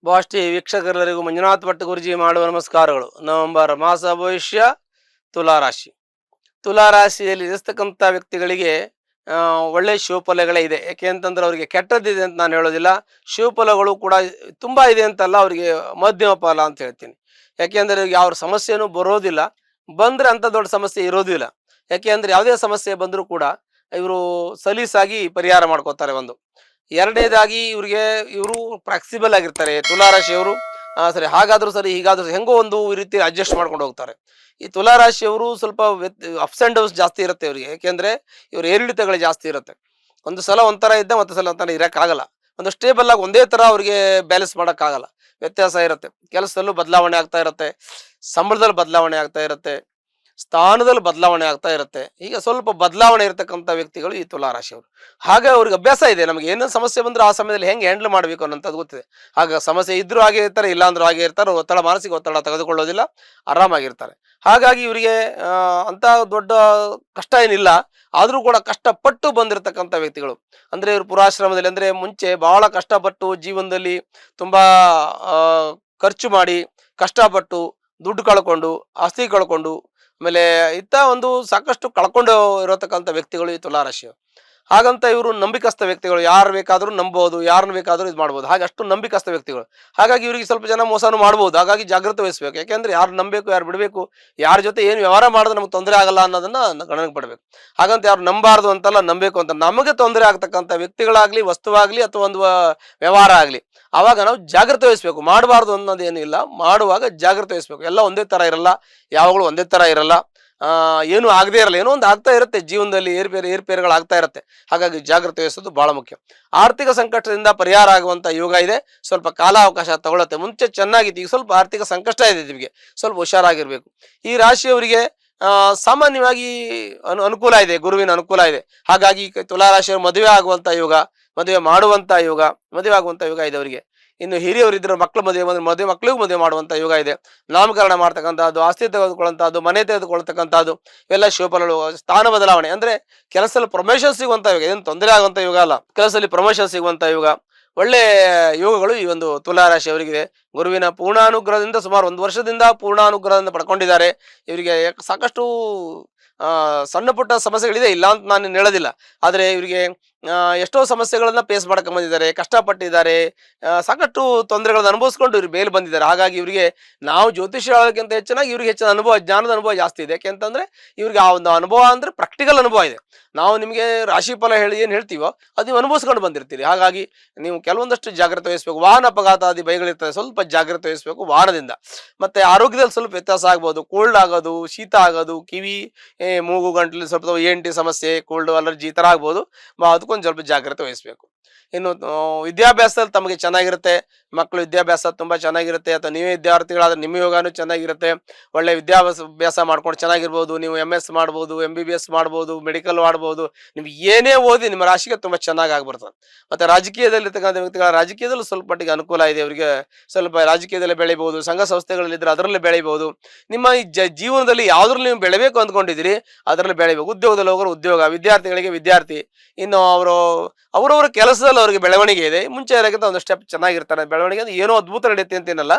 ಬಾಷ್ಟಿ ವೀಕ್ಷಕರೆಲ್ಲರಿಗೂ ಮಂಜುನಾಥ್ ಭಟ್ ಗುರುಜಿ ಮಾಡುವ ನಮಸ್ಕಾರಗಳು. ನವೆಂಬರ್ ಮಾಸ ಭವಿಷ್ಯ ತುಲಾರಾಶಿ. ತುಲಾರಾಶಿಯಲ್ಲಿ ಇರಿಸ್ತಕ್ಕಂಥ ವ್ಯಕ್ತಿಗಳಿಗೆ ಒಳ್ಳೆ ಶುಭಫಲಗಳೇ ಇದೆ. ಯಾಕೆ ಅಂತಂದ್ರೆ ಅವರಿಗೆ ಕೆಟ್ಟದ್ದಿದೆ ಅಂತ ನಾನು ಹೇಳೋದಿಲ್ಲ, ಶುಭಫಲಗಳು ಕೂಡ ತುಂಬ ಇದೆ ಅಂತಲ್ಲ, ಅವರಿಗೆ ಮಧ್ಯಮ ಫಲ ಅಂತ ಹೇಳ್ತೀನಿ. ಯಾಕೆಂದರೆ ಯಾವ ಸಮಸ್ಯೆನೂ ಬರೋದಿಲ್ಲ, ಬಂದರೆ ಅಂಥ ದೊಡ್ಡ ಸಮಸ್ಯೆ ಇರೋದಿಲ್ಲ. ಯಾಕೆ ಅಂದರೆ ಯಾವುದೇ ಸಮಸ್ಯೆ ಬಂದರೂ ಕೂಡ ಇವರು ಸಲೀಸಾಗಿ ಪರಿಹಾರ ಮಾಡ್ಕೋತಾರೆ. ಒಂದು ಎರಡನೇದಾಗಿ ಇವರು ಫ್ಲೆಕ್ಸಿಬಲ್ ಆಗಿರ್ತಾರೆ ತುಲಾರಾಶಿಯವರು. ಸರಿ ಹಾಗಾದ್ರೂ ಸರಿ ಹೀಗಾದ್ರೂ ಸರಿ ಹೆಂಗೋ ಒಂದು ಈ ರೀತಿ ಅಡ್ಜಸ್ಟ್ ಮಾಡ್ಕೊಂಡು ಹೋಗ್ತಾರೆ. ಈ ತುಲಾರಾಶಿಯವರು ಸ್ವಲ್ಪ ಅಪ್ಸ್ ಅಂಡ್ ಡೌನ್ಸ್ ಜಾಸ್ತಿ ಇರುತ್ತೆ ಇವರಿಗೆ. ಯಾಕೆಂದ್ರೆ ಇವ್ರ ಏರಿಳಿತಗಳು ಜಾಸ್ತಿ ಇರುತ್ತೆ. ಒಂದು ಸಲ ಒಂಥರ ಇದ್ದ ಮತ್ತೆ ಸಲ ಒಂಥರ ಇರೋಕ್ಕಾಗಲ್ಲ. ಒಂದು ಸ್ಟೇಬಲ್ ಆಗಿ ಒಂದೇ ತರ ಅವ್ರಿಗೆ ಬ್ಯಾಲೆನ್ಸ್ ಮಾಡೋಕ್ಕಾಗಲ್ಲ, ವ್ಯತ್ಯಾಸ ಇರುತ್ತೆ. ಕೆಲಸದಲ್ಲೂ ಬದಲಾವಣೆ ಆಗ್ತಾ ಇರುತ್ತೆ, ಸಂಬಳದಲ್ಲಿ ಬದಲಾವಣೆ ಆಗ್ತಾ ಇರುತ್ತೆ, ಸ್ಥಾನದಲ್ಲಿ ಬದಲಾವಣೆ ಆಗ್ತಾ ಇರುತ್ತೆ. ಈಗ ಸ್ವಲ್ಪ ಬದಲಾವಣೆ ಇರತಕ್ಕಂಥ ವ್ಯಕ್ತಿಗಳು ಈ ತುಲಾರಾಶಿಯವರು. ಹಾಗೆ ಅವ್ರಿಗೆ ಅಭ್ಯಾಸ ಇದೆ, ನಮಗೆ ಏನೇನು ಸಮಸ್ಯೆ ಬಂದರೂ ಆ ಸಮಯದಲ್ಲಿ ಹೆಂಗೆ ಹ್ಯಾಂಡಲ್ ಮಾಡಬೇಕು ಅನ್ನೋಂಥದ್ದು ಗೊತ್ತಿದೆ. ಆಗ ಸಮಸ್ಯೆ ಇದ್ರೂ ಹಾಗೆ ಇರ್ತಾರೆ, ಇಲ್ಲಾಂದ್ರೂ ಹಾಗೆ ಇರ್ತಾರೆ. ಒತ್ತಡ, ಮಾನಸಿಕ ಒತ್ತಡ ತೆಗೆದುಕೊಳ್ಳೋದಿಲ್ಲ, ಆರಾಮಾಗಿರ್ತಾರೆ. ಹಾಗಾಗಿ ಇವರಿಗೆ ಅಂತ ದೊಡ್ಡ ಕಷ್ಟ ಏನಿಲ್ಲ. ಆದರೂ ಕೂಡ ಕಷ್ಟಪಟ್ಟು ಬಂದಿರತಕ್ಕಂಥ ವ್ಯಕ್ತಿಗಳು. ಅಂದರೆ ಇವರು ಪುರಾಶ್ರಮದಲ್ಲಿ, ಅಂದರೆ ಮುಂಚೆ ಬಹಳ ಕಷ್ಟಪಟ್ಟು ಜೀವನದಲ್ಲಿ ತುಂಬಾ ಖರ್ಚು ಮಾಡಿ ಕಷ್ಟಪಟ್ಟು ದುಡ್ಡು ಕಳ್ಕೊಂಡು, ಆಸ್ತಿ ಕಳ್ಕೊಂಡು, ಆಮೇಲೆ ಒಂದು ಸಾಕಷ್ಟು ಕಳ್ಕೊಂಡು ಇರತಕ್ಕಂಥ ವ್ಯಕ್ತಿಗಳು ಈ ತುಲಾರಾಶಿಯವರು. ಹಾಗಂತ ಇವರು ನಂಬಿಕಸ್ಥ ವ್ಯಕ್ತಿಗಳು, ಯಾರು ಬೇಕಾದರೂ ನಂಬೋದು, ಯಾರನ್ನ ಬೇಕಾದರೂ ಇದು ಮಾಡ್ಬೋದು. ಹಾಗೆ ಅಷ್ಟು ನಂಬಿಕಸ್ಥ ವ್ಯಕ್ತಿಗಳು. ಹಾಗಾಗಿ ಇವರಿಗೆ ಸ್ವಲ್ಪ ಜನ ಮೋಸನೂ ಮಾಡ್ಬೋದು. ಹಾಗಾಗಿ ಜಾಗ್ರತೆ ವಹಿಸಬೇಕು. ಯಾಕೆಂದ್ರೆ ಯಾರು ನಂಬಬೇಕು, ಯಾರು ಬಿಡಬೇಕು, ಯಾರ ಜೊತೆ ಏನು ವ್ಯವಹಾರ ಮಾಡಿದ್ರೆ ನಮ್ಗೆ ತೊಂದರೆ ಆಗಲ್ಲ ಅನ್ನೋದನ್ನ ಗಣನೆಗೆ ಪಡಬೇಕು. ಹಾಗಂತ ಯಾರು ನಂಬಾರ್ದು ಅಂತಲ್ಲ, ನಂಬಬೇಕು ಅಂತ. ನಮಗೆ ತೊಂದರೆ ಆಗ್ತಕ್ಕಂಥ ವ್ಯಕ್ತಿಗಳಾಗ್ಲಿ, ವಸ್ತುವಾಗ್ಲಿ, ಅಥವಾ ಒಂದು ವ್ಯವಹಾರ ಆಗಲಿ, ಆವಾಗ ನಾವು ಜಾಗ್ರತೆ ವಹಿಸಬೇಕು. ಮಾಡಬಾರ್ದು ಅನ್ನೋದೇನು ಇಲ್ಲ, ಮಾಡುವಾಗ ಜಾಗ್ರತೆ ವಹಿಸಬೇಕು. ಎಲ್ಲ ಒಂದೇ ತರ ಇರಲ್ಲ, ಯಾವಾಗಲೂ ಒಂದೇ ತರ ಇರಲ್ಲ. ಏನು ಆಗದೆ ಇರಲ್ಲ, ಏನೋ ಒಂದು ಆಗ್ತಾ ಇರುತ್ತೆ ಜೀವನದಲ್ಲಿ, ಏರ್ಪೇರುಗಳು ಆಗ್ತಾ ಇರುತ್ತೆ. ಹಾಗಾಗಿ ಜಾಗ್ರತೆ ವಹಿಸೋದು ಬಹಳ ಮುಖ್ಯ. ಆರ್ಥಿಕ ಸಂಕಷ್ಟದಿಂದ ಪರಿಹಾರ ಆಗುವಂತ ಯೋಗ ಇದೆ. ಸ್ವಲ್ಪ ಕಾಲಾವಕಾಶ ತಗೊಳುತ್ತೆ. ಮುಂಚೆ ಚೆನ್ನಾಗಿತ್ತು, ಈಗ ಸ್ವಲ್ಪ ಆರ್ಥಿಕ ಸಂಕಷ್ಟ ಇದೆ ನಿಮಗೆ, ಸ್ವಲ್ಪ ಹುಷಾರಾಗಿರ್ಬೇಕು. ಈ ರಾಶಿಯವರಿಗೆ ಸಾಮಾನ್ಯವಾಗಿ ಅನುಕೂಲ ಇದೆ, ಗುರುವಿನ ಅನುಕೂಲ ಇದೆ. ಹಾಗಾಗಿ ತುಲಾರಾಶಿಯವರು ಮದುವೆ ಆಗುವಂತ ಯೋಗ, ಮದುವೆ ಮಾಡುವಂತ ಯೋಗ, ಮದುವೆ ಆಗುವಂತ ಯೋಗ ಇದೆ ಅವರಿಗೆ. ಇನ್ನು ಹಿರಿಯವರಿದ್ದರೆ ಮಕ್ಕಳು ಮಕ್ಕಳಿಗೂ ಮದುವೆ ಮಾಡುವಂತ ಯೋಗ ಇದೆ. ನಾಮಕರಣ ಮಾಡ್ತಕ್ಕಂಥದ್ದು, ಆಸ್ತಿ ತೆಗೆದುಕೊಳ್ಳುವಂತಹದ್ದು, ಮನೆ ತೆಗೆದುಕೊಳ್ತಕ್ಕಂಥದ್ದು, ಇವೆಲ್ಲ ಶುಭಫಲಗಳು. ಸ್ಥಾನ ಬದಲಾವಣೆ ಅಂದ್ರೆ ಕೆಲಸದಲ್ಲಿ ಪ್ರಮೋಷನ್ ಸಿಗುವಂತ ಯೋಗ, ಏನು ತೊಂದರೆ ಆಗುವಂತ ಯೋಗ ಅಲ್ಲ, ಕೆಲಸದಲ್ಲಿ ಪ್ರಮೋಷನ್ ಸಿಗುವಂತ ಯೋಗ. ಒಳ್ಳೆ ಯೋಗಗಳು ಈ ಒಂದು ತುಲಾರಾಶಿ ಅವರಿಗಿದೆ. ಗುರುವಿನ ಪೂರ್ಣಾನುಗ್ರಹದಿಂದ ಸುಮಾರು 1 ವರ್ಷದಿಂದ ಪೂರ್ಣಾನುಗ್ರಹದಿಂದ ಪಡ್ಕೊಂಡಿದ್ದಾರೆ. ಇವರಿಗೆ ಸಾಕಷ್ಟು ಸಣ್ಣ ಪುಟ್ಟ ಸಮಸ್ಯೆಗಳಿದೆ, ಇಲ್ಲ ಅಂತ ನಾನು ಹೇಳೋದಿಲ್ಲ. ಆದರೆ ಇವರಿಗೆ ಎಷ್ಟೋ ಸಮಸ್ಯೆಗಳನ್ನ ಫೇಸ್ ಮಾಡಕ್ಕೆ ಬಂದಿದ್ದಾರೆ, ಕಷ್ಟಪಟ್ಟಿದ್ದಾರೆ, ಸಾಕಷ್ಟು ತೊಂದರೆಗಳನ್ನ ಅನುಭವಿಸ್ಕೊಂಡು ಇವ್ರು ಮೇಲೆ ಬಂದಿದ್ದಾರೆ. ಹಾಗಾಗಿ ಇವರಿಗೆ ನಾವು ಜ್ಯೋತಿಷ್ಯ ಹೇಳೋದಕ್ಕಿಂತ ಹೆಚ್ಚಾಗಿ ಇವ್ರಿಗೆ ಹೆಚ್ಚಿನ ಅನುಭವ, ಜ್ಞಾನದ ಅನುಭವ ಜಾಸ್ತಿ ಇದೆ. ಯಾಕೆಂತಂದ್ರೆ ಇವ್ರಿಗೆ ಆ ಒಂದು ಅನುಭವ ಅಂದ್ರೆ ಪ್ರಾಕ್ಟಿಕಲ್ ಅನುಭವ ಇದೆ. ನಾವು ನಿಮಗೆ ರಾಶಿ ಫಲ ಏನು ಹೇಳ್ತೀವೋ ಅದು ನೀವು ಅನುಭವಿಸ್ಕೊಂಡು ಬಂದಿರ್ತೀರಿ. ಹಾಗಾಗಿ ನೀವು ಕೆಲವೊಂದಷ್ಟು ಜಾಗ್ರತೆ ವಹಿಸಬೇಕು. ವಾಹನ ಅಪಘಾತಾದಿ ಭಯಗಳಿರ್ತದೆ, ಸ್ವಲ್ಪ ಜಾಗ್ರತೆ ವಹಿಸಬೇಕು ವಾಹನದಿಂದ. ಮತ್ತೆ ಆರೋಗ್ಯದಲ್ಲಿ ಸ್ವಲ್ಪ ವ್ಯತ್ಯಾಸ ಆಗ್ಬೋದು, ಕೋಲ್ಡ್ ಆಗೋದು, ಶೀತ ಆಗೋದು, ಕಿವಿ, ಮೂಗು, ಗಂಟಲು ಸ್ವಲ್ಪ ENT ಸಮಸ್ಯೆ, ಕೋಲ್ಡ್, ಅಲರ್ಜಿ ಈ ಥರ ಆಗ್ಬೋದು. ಅದಕ್ಕೊಂದು ಸ್ವಲ್ಪ ಜಾಗ್ರತೆ ವಹಿಸಬೇಕು. ಇನ್ನು ವಿದ್ಯಾಭ್ಯಾಸದಲ್ಲಿ ತಮಗೆ ಚೆನ್ನಾಗಿರುತ್ತೆ, ಮಕ್ಕಳು ವಿದ್ಯಾಭ್ಯಾಸ ತುಂಬಾ ಚೆನ್ನಾಗಿರುತ್ತೆ. ಅಥವಾ ನೀವೇ ವಿದ್ಯಾರ್ಥಿಗಳಾದ್ರೆ ನಿಮ್ಮ ಯೋಗಾನು ಚೆನ್ನಾಗಿರುತ್ತೆ. ಒಳ್ಳೆ ವಿದ್ಯಾಭ್ಯಾಸ ಮಾಡ್ಕೊಂಡು ಚೆನ್ನಾಗಿರ್ಬೋದು. ನೀವು MS ಮಾಡ್ಬೋದು, MBBS ಮಾಡ್ಬೋದು, ಮೆಡಿಕಲ್ ಮಾಡ್ಬೋದು. ನಿಮ್ಗೆ ಏನೇ ಓದಿ ನಿಮ್ಮ ರಾಶಿಗೆ ತುಂಬಾ ಚೆನ್ನಾಗಿ ಆಗ್ಬರ್ತದೆ. ಮತ್ತೆ ರಾಜಕೀಯದಲ್ಲಿರ್ತಕ್ಕಂಥ ವ್ಯಕ್ತಿಗಳ ರಾಜಕೀಯದಲ್ಲೂ ಸ್ವಲ್ಪ ಮಟ್ಟಿಗೆ ಅನುಕೂಲ ಇದೆ ಅವರಿಗೆ. ಸ್ವಲ್ಪ ರಾಜಕೀಯದಲ್ಲಿ ಬೆಳಿಬಹುದು, ಸಂಘ ಸಂಸ್ಥೆಗಳಲ್ಲಿದ್ರೆ ಅದರಲ್ಲಿ ಬೆಳಿಬಹುದು. ನಿಮ್ಮ ಈ ಜೀವನದಲ್ಲಿ ಯಾವ್ದ್ರಲ್ಲಿ ನೀವು ಬೆಳಿಬೇಕು ಅಂದ್ಕೊಂಡಿದ್ದೀರಿ ಅದರಲ್ಲಿ ಬೆಳಿಬೇಕು. ಉದ್ಯೋಗದಲ್ಲಿ ಹೋಗೋರು ಉದ್ಯೋಗ, ವಿದ್ಯಾರ್ಥಿಗಳಿಗೆ ವಿದ್ಯಾರ್ಥಿ. ಇನ್ನು ಅವರವರ ಕೆಲಸದಲ್ಲಿ ಅವ್ರಿಗೆ ಬೆಳವಣಿಗೆ ಇದೆ. ಮುಂಚೆ ಇರೋಕ್ಕಿಂತ ಒಂದು ಸ್ಟೆಪ್ ಚೆನ್ನಾಗಿರ್ತಾರೆ. ಬೆಳವಣಿಗೆ ಅಂದ್ರೆ ಏನೋ ಅದ್ಭುತ ನಡೆಯುತ್ತೆ ಅಂತೇನಲ್ಲ,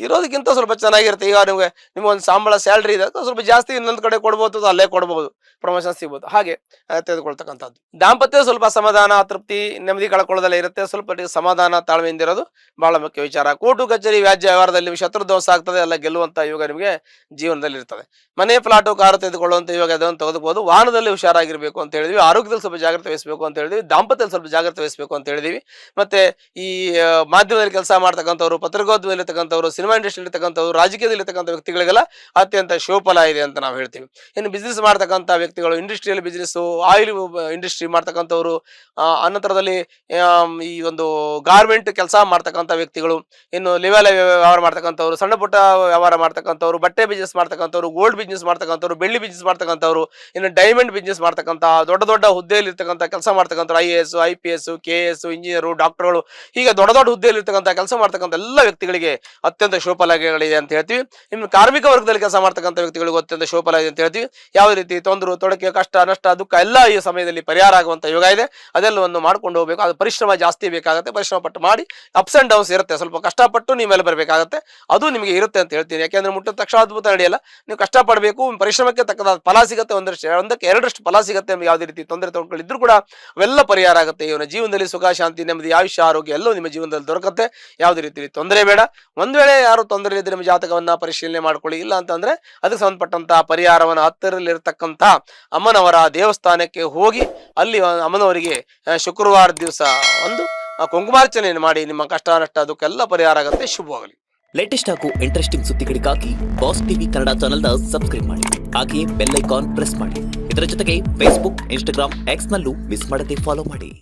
ಇರೋದಕ್ಕಿಂತ ಸ್ವಲ್ಪ ಚೆನ್ನಾಗಿರುತ್ತೆ. ಈಗ ನಿಮ್ಗೊಂದು ಸಂಬಳ, ಸ್ಯಾಲ್ರಿ ಇದೆ, ಸ್ವಲ್ಪ ಜಾಸ್ತಿ ಇನ್ನೊಂದು ಕಡೆ ಕೊಡ್ಬೋದು, ಅಲ್ಲೇ ಕೊಡ್ಬೋದು, ಪ್ರಮೋಷನ್ ಸಿಗ್ಬೋದು. ಹಾಗೆ ತೆಗೆದುಕೊಳ್ತಕ್ಕಂಥದ್ದು. ದಾಂಪತ್ಯ ಸ್ವಲ್ಪ ಸಮಾಧಾನ, ತೃಪ್ತಿ, ನೆಮ್ಮದಿ ಕಳ್ಕೊಳ್ಳೋದೆಲ್ಲ ಇರುತ್ತೆ. ಸ್ವಲ್ಪ ಸಮಾಧಾನ, ತಾಳ್ಮೆಯಿಂದ ಇರೋದು ಬಹಳ ಮುಖ್ಯ ವಿಚಾರ. ಕೋರ್ಟು ಕಚೇರಿ, ವ್ಯಾಜ್ಯ ವ್ಯವಹಾರದಲ್ಲಿ ಶತ್ರು ದೋಷ ಆಗ್ತದೆ, ಎಲ್ಲ ಗೆಲ್ಲುವಂತ ಯೋಗ ನಿಮಗೆ ಜೀವನದಲ್ಲಿ ಇರ್ತದೆ. ಮನೆ, ಪ್ಲಾಟು, ಕಾರು ತೆಗೆದುಕೊಳ್ಳುವಂತ ಯೋಗ ಅದನ್ನು ತೆಗೆದುಕೋಬಹುದು. ವಾಹನದಲ್ಲಿ ಹುಷಾರಾಗಿರ್ಬೇಕು ಅಂತ ಹೇಳಿದ್ವಿ. ಆರೋಗ್ಯದಲ್ಲಿ ಸ್ವಲ್ಪ ಜಾಗ್ರತೆ ವಹಿಸಬೇಕು ಅಂತ ಹೇಳಿದ್ವಿ. ದಾಂಪತ್ಯದಲ್ಲಿ ಸ್ವಲ್ಪ ಜಾಗ್ರತೆ ವಹಿಸಬೇಕು ಅಂತ ಹೇಳಿದ್ವಿ. ಮತ್ತೆ ಈ ಮಾಧ್ಯಮದಲ್ಲಿ ಕೆಲಸ ಮಾಡ್ತಕ್ಕಂಥವ್ರು, ಪತ್ರಿಕೋದ್ಯಮದಲ್ಲಿ ಇರ್ತಕ್ಕಂಥವ್ರು, ಸಿನಿಮಾ ಇಂಡಸ್ಟ್ರಿ ಇರ್ತಕ್ಕಂಥವ್ರು, ರಾಜಕೀಯದಲ್ಲಿ ಇರ್ತಕ್ಕಂಥ ವ್ಯಕ್ತಿಗಳಿಗೆಲ್ಲ ಅತ್ಯಂತ ಶುಭಫಲ ಇದೆ ಅಂತ ನಾವು ಹೇಳ್ತೀವಿ. ಇನ್ನು ಬಿಸ್ನೆಸ್ ಮಾಡ್ತಕ್ಕಂಥ ವ್ಯಕ್ತಿಗಳು, ಇಂಡಸ್ಟ್ರಿಯಲ್ ಬಿಸ್ನೆಸ್, ಆಯಿಲ್ ಇಂಡಸ್ಟ್ರಿ ಮಾಡ್ತಕ್ಕಂಥವ್ರು, ಅನಂತರದಲ್ಲಿ ಈ ಒಂದು ಗಾರ್ಮೆಂಟ್ ಕೆಲಸ ಮಾಡ್ತಕ್ಕಂಥ ವ್ಯಕ್ತಿಗಳು, ಇನ್ನು ಲೆವೆಲ್ ವ್ಯವಹಾರ ಮಾಡ್ತಕ್ಕಂಥವ್ರು, ಸಣ್ಣ ಪುಟ್ಟ ವ್ಯವಹಾರ ಮಾಡ್ತಕ್ಕಂಥವ್ರು, ಬಟ್ಟೆ ಬಿಸ್ನೆಸ್ ಮಾಡ್ತಕ್ಕಂಥವ್ರು, ಗೋಲ್ಡ್ ಬಿಸ್ನೆಸ್ ಮಾಡ್ತಕ್ಕಂಥವ್ರು, ಬೆಳ್ಳಿ ಬಿಸ್ನೆಸ್ ಮಾಡ್ತಕ್ಕಂಥವ್ರು, ಇನ್ನು ಡೈಮಂಡ್ ಬಿಸ್ನೆಸ್ ಮಾಡ್ತಕ್ಕಂಥ ದೊಡ್ಡ ದೊಡ್ಡ ಹುದ್ದೆಯಲ್ಲಿ ಇರ್ತಕ್ಕಂಥ ಕೆಲಸ ಮಾಡ್ತಕ್ಕಂಥವ್ರು, IAS, IPS, IAS, KS, engineer, ಡಾಕ್ಟರ್ಗಳು ಹೀಗೆ ದೊಡ್ಡ ದೊಡ್ಡ ಹುದ್ದೆಯಲ್ಲಿ ಇರ್ತಕ್ಕಂಥ ಕೆಲಸ ಮಾಡ್ತಕ್ಕಂಥ ಎಲ್ಲ ವ್ಯಕ್ತಿಗಳಿಗೆ ಅತ್ಯಂತ ಶುಭಫಲಗಳಿದೆ ಅಂತ ಹೇಳ್ತೀವಿ. ಇನ್ನು ಕಾರ್ಮಿಕ ವರ್ಗದಲ್ಲಿ ಕೆಲಸ ಮಾಡ್ತಕ್ಕಂಥ ವ್ಯಕ್ತಿಗಳಿಗೂ ಅತ್ಯಂತ ಶುಭಫಲ ಇದೆ ಅಂತ ಹೇಳ್ತೀವಿ. ಯಾವುದೇ ರೀತಿ ತೊಂದರೆ, ತೊಡಕೆ, ಕಷ್ಟ, ನಷ್ಟ, ದುಃಖ ಎಲ್ಲ ಈ ಸಮಯದಲ್ಲಿ ಪರಿಹಾರ ಆಗುವಂತ ಯೋಗ ಇದೆ. ಅದೆಲ್ಲವನ್ನು ಮಾಡ್ಕೊಂಡು ಹೋಗಬೇಕು. ಅದು ಪರಿಶ್ರಮ ಜಾಸ್ತಿ ಬೇಕಾಗುತ್ತೆ. ಪರಿಶ್ರಮ ಪಟ್ಟು ಮಾಡಿ, ಅಪ್ಸ್ ಅಂಡ್ ಡೌನ್ಸ್ ಇರುತ್ತೆ. ಸ್ವಲ್ಪ ಕಷ್ಟಪಟ್ಟು ನೀವು ಮೇಲೆ ಬರಬೇಕಾಗುತ್ತೆ. ಅದು ನಿಮಗೆ ಇರುತ್ತೆ ಅಂತ ಹೇಳ್ತೀನಿ. ಯಾಕೆಂದ್ರೆ ಮುಟ್ಟಿದ ತಕ್ಷಣ ಅದ್ಭುತ ನಡೆಯಲ್ಲ. ನೀವು ಕಷ್ಟಪಡಬೇಕು, ಪರಿಶ್ರಮಕ್ಕೆ ತಕ್ಕದಾದ ಫಲ ಸಿಗುತ್ತೆ. ಒಂದಕ್ಕೆ ಎರಡರಷ್ಟು ಫಲ ಸಿಗುತ್ತೆ. ನಿಮ್ಗೆ ಯಾವುದೇ ರೀತಿ ತೊಂದರೆ ತೊಗೊಂಡಿದ್ರು ಕೂಡ ಅವೆಲ್ಲ ಪರಿಹಾರ ಆಗುತ್ತೆ. ಇವನ ಜೀವನದಲ್ಲಿ ಸುಖ, ಶಾಂತಿ, ನೆಮ್ಮದಿ, ಆಯುಷ್ಯ, ಆರೋಗ್ಯ ಎಲ್ಲವೂ ನಿಮ್ಮ ಜೀವನದಲ್ಲಿ ದೊರಕುತ್ತೆ. ಯಾವುದೇ ರೀತಿ ತೊಂದರೆ ಬೇಡ. ಒಂದ್ ವೇಳೆ ಯಾರು ತೊಂದರೆ ಇದ್ರೆ ನಿಮ್ಮ ಜಾತಕವನ್ನ ಪರಿಶೀಲನೆ ಮಾಡ್ಕೊಳ್ಳಿ. ಇಲ್ಲ ಅಂತಂದ್ರೆ ಅದಕ್ಕೆ ಸಂಬಂಧಪಟ್ಟಂತಹ ಪರಿಹಾರವನ್ನ ಹತ್ತಿರಲ್ಲಿರ್ತಕ್ಕಂಥ ಅಮ್ಮನವರ ದೇವಸ್ಥಾನಕ್ಕೆ ಹೋಗಿ ಅಲ್ಲಿ ಅಮ್ಮನವರಿಗೆ ಶುಕ್ರವಾರ ದಿವಸ ಒಂದು ಕುಂಕುಮಾರ್ಚನೆಯನ್ನು ಮಾಡಿ ನಿಮ್ಮ ಕಷ್ಟ, ನಷ್ಟ, ದುಃಖ ಪರಿಹಾರ ಆಗುತ್ತೆ. ಶುಭವಾಗಲಿ. ಲೇಟೆಸ್ಟ್ ಹಾಗೂ ಇಂಟ್ರೆಸ್ಟಿಂಗ್ ಸುದ್ದಿಗಳಿಗಾಗಿ ಬಾಸ್ ಟಿವಿ ಕನ್ನಡ ಚಾನೆಲ್ನ ಸಬ್ಸ್ಕ್ರೈಬ್ ಮಾಡಿ. ಹಾಗೆಯೇ ಬೆಲ್ ಐಕಾನ್ ಪ್ರೆಸ್ ಮಾಡಿ. ಇದರ ಜೊತೆಗೆ ಫೇಸ್ಬುಕ್, ಇನ್ಸ್ಟಾಗ್ರಾಮ್, ಎಕ್ಸ್ ನಲ್ಲೂ ಮಿಸ್ ಮಾಡದೆ ಫಾಲೋ ಮಾಡಿ.